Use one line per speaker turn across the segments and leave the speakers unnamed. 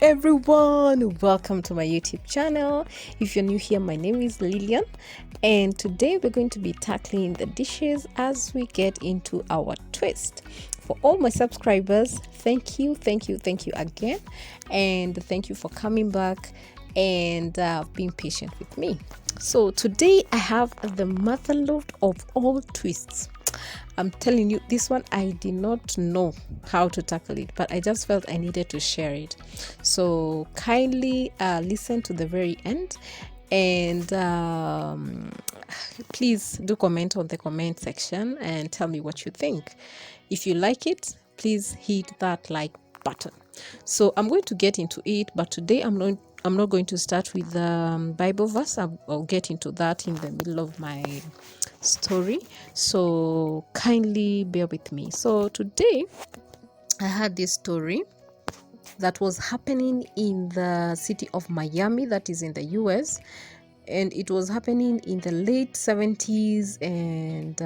everyone, welcome to my YouTube channel. If you're new here, my name is Lillian, and today we're going to be tackling the dishes as we get into our twist. For all my subscribers, thank you again, and thank you for coming back and being patient with me. So today I have the motherlode of all twists. I'm telling you, this one I did not know how to tackle it, but I just felt I needed to share it. So kindly listen to the very end, and please do comment on the comment section and tell me what you think. If you like it, please hit that like button. So I'm going to get into it, but today I'm not going to start with the Bible verse. I'll get into that in the middle of my story, so kindly bear with me. So today I had this story that was happening in the city of Miami, that is in the US, and it was happening in the late 70s and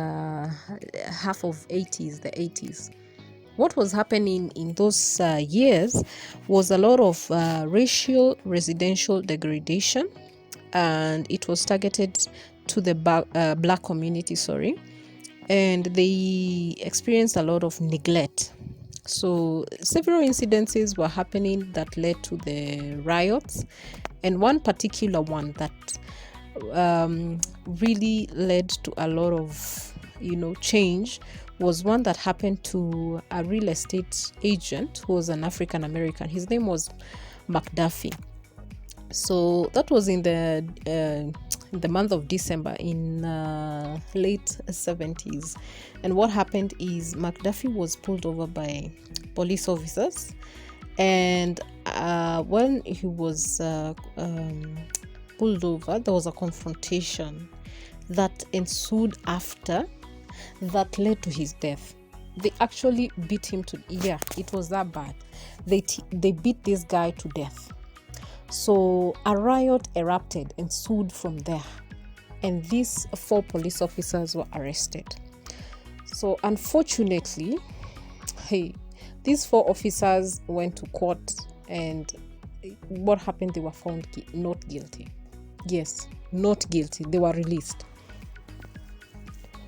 half of the 80s. What was happening in those years was a lot of racial residential degradation, and it was targeted to the black community, and they experienced a lot of neglect. So several incidences were happening that led to the riots, and one particular one that really led to a lot of change was one that happened to a real estate agent who was an African American. His name was McDuffie. So that was in the month of December in late 70s. And what happened is McDuffie was pulled over by police officers, and when he was pulled over, there was a confrontation that ensued after that led to his death. They actually beat him to it was that bad. They beat this guy to death. So a riot erupted and ensued from there, and these 4 police officers were arrested. So unfortunately, these 4 officers went to court, and what happened? They were found not guilty. Yes, not guilty. They were released.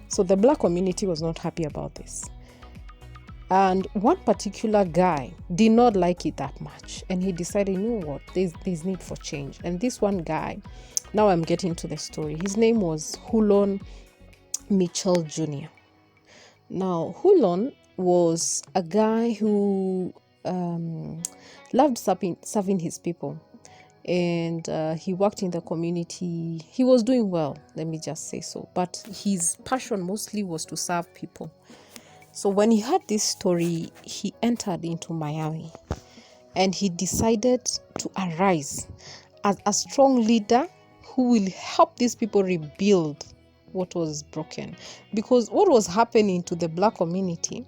So the black community was not happy about this. And one particular guy did not like it that much, and he decided, you know what, there's need for change. And this one guy, now I'm getting to the story, his name was Hulon Mitchell Jr. Now, Hulon was a guy who loved serving his people, and he worked in the community. He was doing well, let me just say so, but his passion mostly was to serve people. So when he heard this story, he entered into Miami, and he decided to arise as a strong leader who will help these people rebuild what was broken. Because what was happening to the black community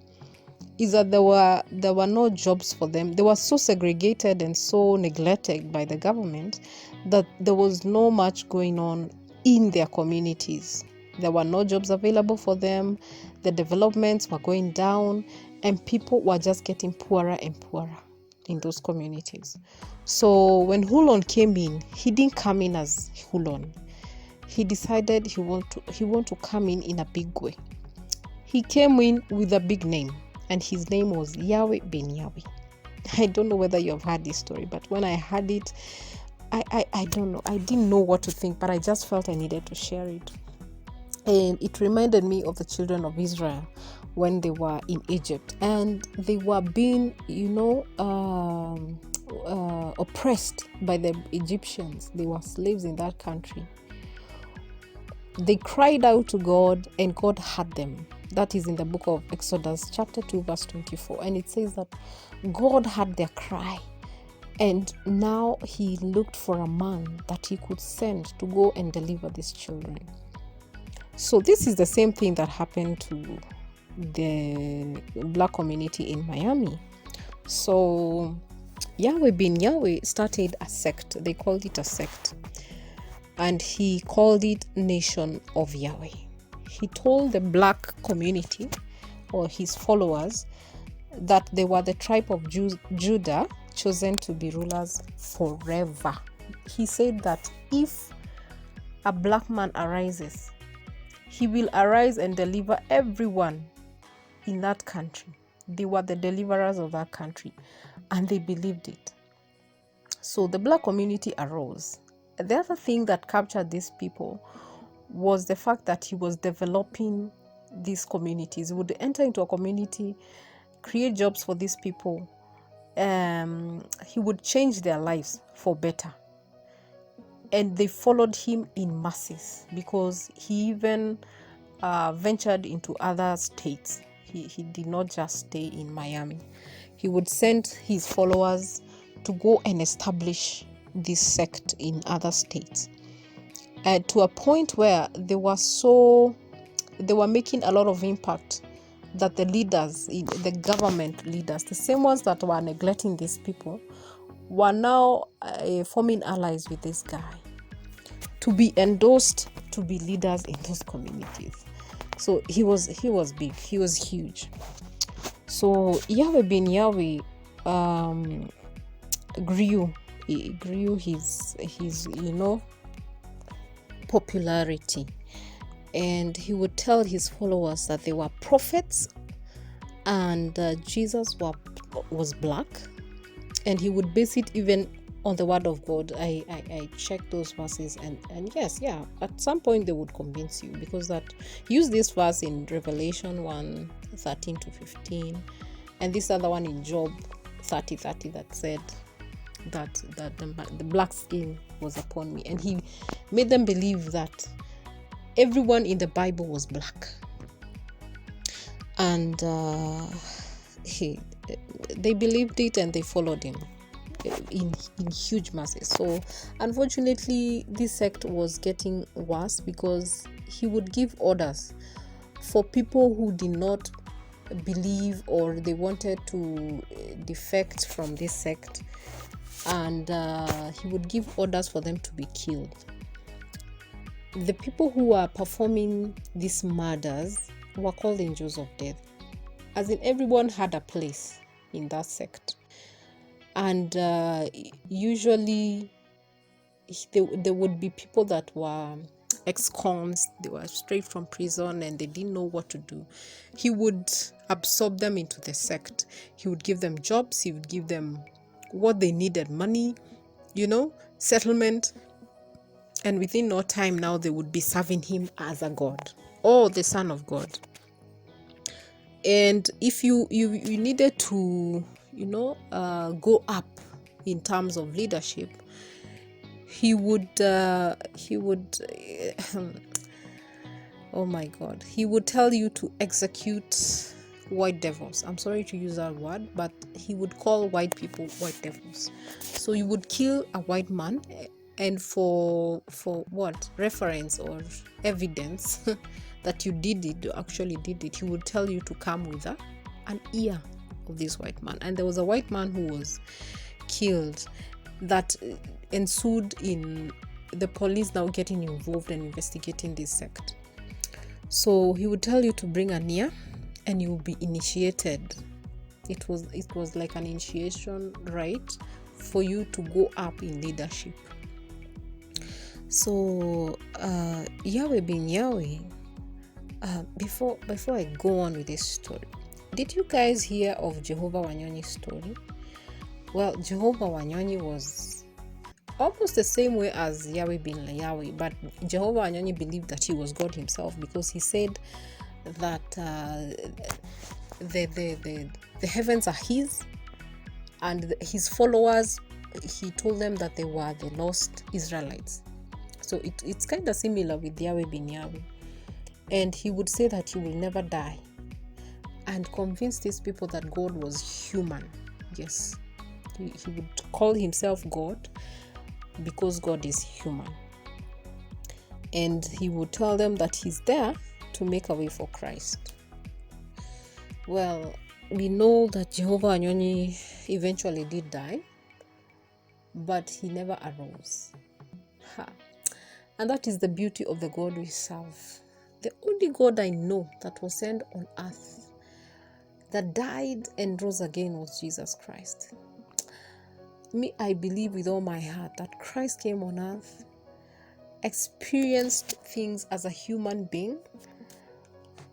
is that there were no jobs for them. They were so segregated and so neglected by the government that there was no much going on in their communities. There were no jobs available for them. The developments were going down, and people were just getting poorer and poorer in those communities. So when Hulon came in, he didn't come in as Hulon. He decided he want to come in a big way. He came in with a big name, and his name was Yahweh ben Yahweh. I don't know whether you have heard this story, but when I heard it, I don't know. I didn't know what to think, but I just felt I needed to share it. And it reminded me of the children of Israel when they were in Egypt, and they were being, oppressed by the Egyptians. They were slaves in that country. They cried out to God, and God heard them. That is in the book of Exodus chapter 2 verse 24, and it says that God heard their cry, and now he looked for a man that he could send to go and deliver these children. So this is the same thing that happened to the black community in Miami. So Yahweh bin Yahweh started a sect. They called it a sect, and he called it Nation of Yahweh. He told the black community, or his followers, that they were the tribe of Judah, chosen to be rulers forever. He said that if a black man arises, he will arise and deliver everyone in that country. They were the deliverers of that country, and they believed it. So the black community arose. The other thing that captured these people was the fact that he was developing these communities. He would enter into a community, create jobs for these people. He would change their lives for better. And they followed him in masses, because he even ventured into other states. He did not just stay in Miami. He would send his followers to go and establish this sect in other states, to a point where they were making a lot of impact, that the leaders, the government leaders, the same ones that were neglecting these people, were now forming allies with this guy to be endorsed to be leaders in those communities. So he was big, he was huge. So Yahweh bin Yahweh grew his popularity, and he would tell his followers that they were prophets, and Jesus was black, and he would base it even on the word of God. I checked those verses, and yes, yeah, at some point they would convince you, because that use this verse in Revelation 1:13-15, and this other one in Job 30:30 that said that the black skin was upon me, and he made them believe that everyone in the Bible was black, and they believed it, and they followed him in huge masses. So unfortunately, this sect was getting worse, because he would give orders for people who did not believe, or they wanted to defect from this sect, and he would give orders for them to be killed. The people who were performing these murders were called angels of death, as in everyone had a place in that sect. And usually there would be people that were ex-cons, they were straight from prison, and they didn't know what to do. He would absorb them into the sect. He would give them jobs, he would give them what they needed, money, settlement, and within no time now they would be serving him as a god or the Son of God. And if you needed to go up in terms of leadership, he would oh my God, he would tell you to execute white devils. I'm sorry to use that word, but he would call white people white devils. So you would kill a white man, and for what reference or evidence that you actually did it, he would tell you to come with an ear of this white man. And there was a white man who was killed that ensued in the police now getting involved and investigating this sect. So he would tell you to bring an ear, and you will be initiated. It was like an initiation rite for you to go up in leadership. So Yahweh bin Yahweh, before I go on with this story, did you guys hear of Jehovah Wanyonyi's story? Well, Jehovah Wanyonyi was almost the same way as Yahweh bin Yahweh, but Jehovah Wanyonyi believed that he was God himself, because he said that the heavens are his, and his followers, he told them that they were the lost Israelites. So it's kind of similar with Yahweh bin Yahweh. And he would say that he will never die, and convince these people that God was human. Yes, he would call himself God because God is human. And he would tell them that he's there to make a way for Christ. Well, we know that Jehovah Wanyonyi eventually did die, but he never arose. And that is the beauty of the God we serve. The only God I know that was sent on earth, that died and rose again, was Jesus Christ. me, I believe with all my heart that Christ came on earth, experienced things as a human being,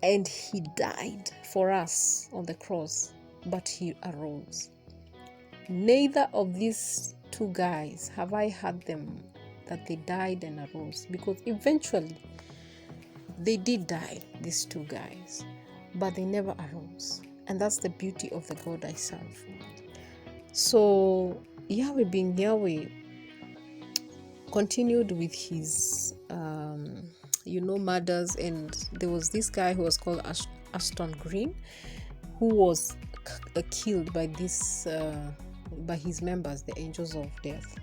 and he died for us on the cross, but he arose. Neither of these two guys have I heard them that they died and arose, because eventually they did die, these two guys, but they never arose. And that's the beauty of the God I serve. So Yahweh being Yahweh continued with his murders, and there was this guy who was called Ashton Green, who was killed by by his members, the angels of death.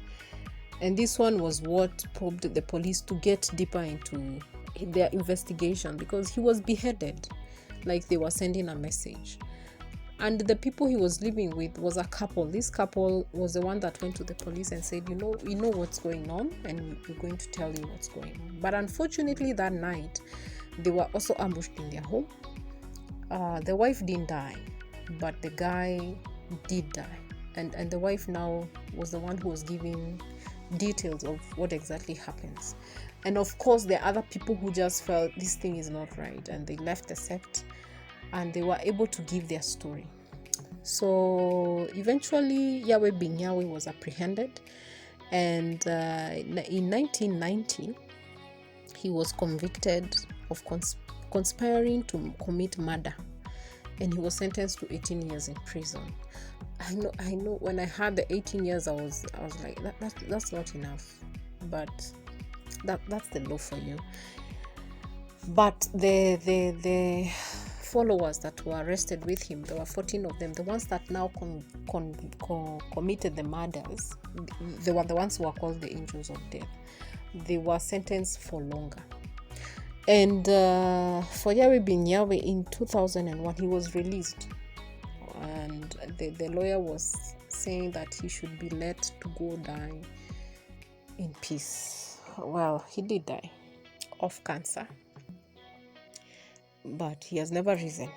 And this one was what prompted the police to get deeper into their investigation, because he was beheaded, like they were sending a message. And the people he was living with was a couple. This couple was the one that went to the police and said, you know what's going on, and we're going to tell you what's going on. But unfortunately that night they were also ambushed in their home. The wife didn't die, but the guy did die. And the wife now was the one who was giving details of what exactly happens. And of course there are other people who just felt this thing is not right, and they left the sect, and they were able to give their story. So eventually Yahweh being Yahweh was apprehended, and in 1990 he was convicted of conspiring to commit murder, and he was sentenced to 18 years in prison. I know when I heard the 18 years I was like, that's not enough, but that's the law for you. But the followers that were arrested with him, there were 14 of them, the ones that now committed the murders, they were the ones who were called the angels of death. They were sentenced for longer. And for Yahweh being Yahweh, in 2001 he was released, and the lawyer was saying that he should be let to go die in peace. Well, he did die of cancer, but he has never risen.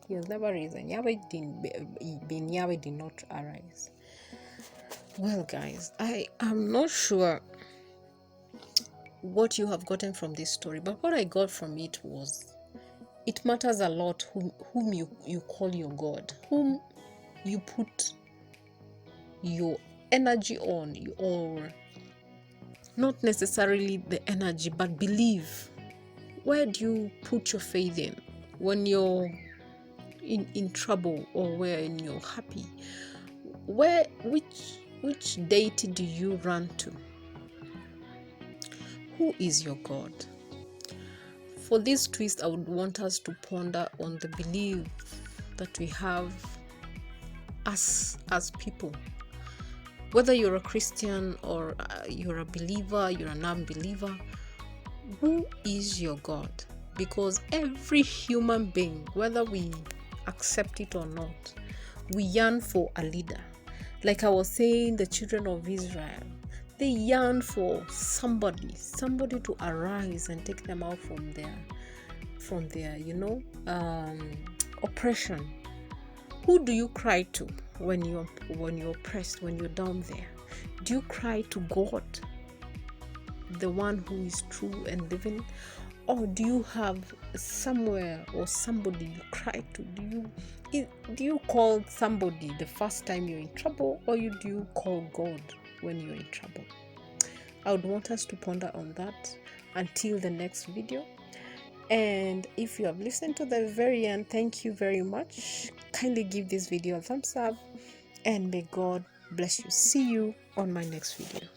He has never risen. Yahweh did not arise. Well, guys, I am not sure what you have gotten from this story, but what I got from it was, it matters a lot whom you call your God, whom you put your energy on, or not necessarily the energy, but believe. Where do you put your faith in when you're in trouble, or when you're happy? Which deity do you run to? Who is your God? For this twist, I would want us to ponder on the belief that we have as people. Whether you're a Christian or you're a believer, you're a non-believer, who is your God? Because every human being, whether we accept it or not, we yearn for a leader. Like I was saying, the children of Israel, they yearn for somebody to arise and take them out from their oppression. Who do you cry to when you're oppressed, when you're down there? Do you cry to God, the one who is true and living? Or do you have somewhere or somebody you cry to? Do you call somebody the first time you're in trouble, or do you call God when you're in trouble? I would want us to ponder on that until the next video. And if you have listened to the very end, thank you very much. Kindly give this video a thumbs up, and may God bless you. See you on my next video.